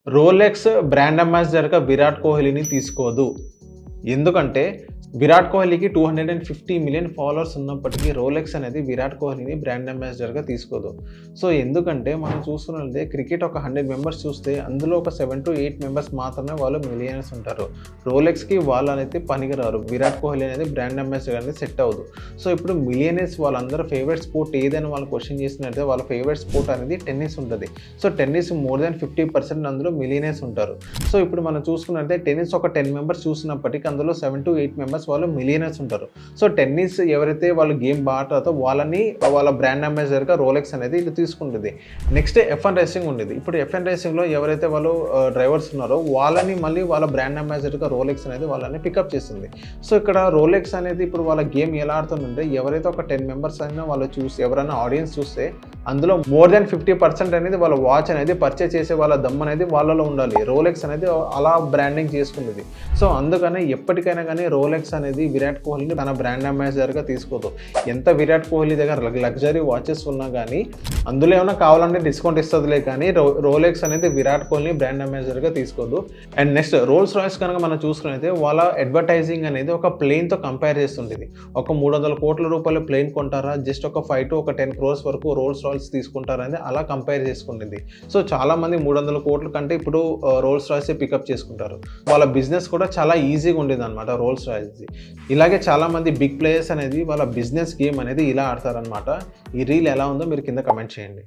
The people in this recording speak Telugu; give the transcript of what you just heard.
రోలెక్స్ బ్రాండ్ అంబాసిడర్‌గా విరాట్ కోహ్లీని తీసుకోదు. ఎందుకంటే విరాట్ కోహ్లీకి 250 మిలియన్ ఫాలోవర్స్ ఉన్నప్పటికీ రోలెక్స్ అనేది విరాట్ కోహ్లీని బ్రాండ్ అంబాసిడర్‌గా తీసుకోదు. సో, ఎందుకంటే మనం చూస్తున్నట్లయితే క్రికెట్ ఒక 100 మెంబర్స్ చూస్తే అందులో ఒక 7-8 మెంబర్స్ మాత్రమే వాళ్ళు మిలియనర్స్ ఉంటారు. రోలెక్స్‌కి వాళ్ళనైతే పనికిరారు. విరాట్ కోహ్లీ అనేది బ్రాండ్ అంబాసిడర్ అనేది సెట్ అవ్వదు. సో, ఇప్పుడు మిలియనర్స్ వాళ్ళందరూ ఫేవరెట్ స్పోర్ట్ ఏదని వాళ్ళు క్వెషన్ చేసినట్లయితే వాళ్ళ ఫేవరెట్ స్పోర్ట్ అనేది టెన్నిస్ ఉంటది. సో, టెన్నిస్ మోర్ దాన్ 50% అందులో మిలియనర్స్ ఉంటారు. సో, ఇప్పుడు మనం చూసుకున్నట్లయితే టెన్నిస్ ఒక 10 మెంబర్స్ చూసినప్పటికీ అందులో 7-8 మెంబర్స్ వాళ్ళు మిలియనర్స్ ఉంటారు. సో, టెన్నిస్ ఎవరైతే వాళ్ళు గేమ్ బాగా ఆడతారో వాళ్ళని వాళ్ళ బ్రాండ్ అంబాసిడర్‌గా రోలెక్స్ అనేది ఇది తీసుకుంటుంది. నెక్స్ట్ F1 రేసింగ్ ఉండేది. ఇప్పుడు F1 రేసింగ్‌లో ఎవరైతే వాళ్ళు డ్రైవర్స్ ఉన్నారో వాళ్ళని మళ్ళీ వాళ్ళ బ్రాండ్ అంబాసిడర్‌గా రోలెక్స్ అనేది వాళ్ళని పికప్ చేస్తుంది. సో, ఇక్కడ రోలెక్స్ అనేది ఇప్పుడు వాళ్ళ గేమ్ ఎలా ఆడుతుందంటే ఎవరైతే ఒక 10 మెంబర్స్ అయినా వాళ్ళు చూసి ఎవరైనా ఆడియన్స్ చూస్తే అందులో మోర్ దాన్ 50% అనేది వాళ్ళ వాచ్ అనేది పర్చేస్ చేసే వాళ్ళ దమ్ అనేది వాళ్ళలో ఉండాలి. రోలెక్స్ అనేది అలా బ్రాండింగ్ చేసుకుంటుంది. సో, అందుకని ఎప్పటికైనా కానీ రోలెక్స్ అనేది విరాట్ కోహ్లీని తన బ్రాండ్ అంబాసిడర్‌గా తీసుకోదు. ఎంత విరాట్ కోహ్లీ దగ్గర లగ్జరీ వాచెస్ ఉన్నా కానీ అందులో ఏమైనా కావాలంటే డిస్కౌంట్ ఇస్తుందిలే కానీ రోలెక్స్ అనేది విరాట్ కోహ్లీని బ్రాండ్ అంబాసిడర్‌గా తీసుకోదు. అండ్ నెక్స్ట్ రోల్స్ రాయ్స్ కనుక మనం చూసుకున్నైతే వాళ్ళ అడ్వర్టైజింగ్ అనేది ఒక ప్లేన్‌తో కంపేర్ చేస్తుంటుంది. ఒక 300 కోట్ల రూపాయల ప్లేన్ కొంటారా జస్ట్ ఒక 5 to 10 crores వరకు రోల్స్ రాయ్స్ తీసుకుంటారని అలా కంపేర్ చేసుకుంటుంది. సో, చాలామంది 300 కోట్ల కంటే ఇప్పుడు రోల్స్ రాయ్స్ పికప్ చేసుకుంటారు. వాళ్ళ బిజినెస్ కూడా చాలా ఈజీగా ఉండేది అనమాట రోల్స్ రాయ్స్‌ది. ఇలాగే చాలామంది బిగ్ ప్లేయర్స్ అనేది వాళ్ళ బిజినెస్ గేమ్ అనేది ఇలా ఆడతారనమాట. ఈ రీల్ ఎలా ఉందో మీరు కింద కమెంట్ చేయండి.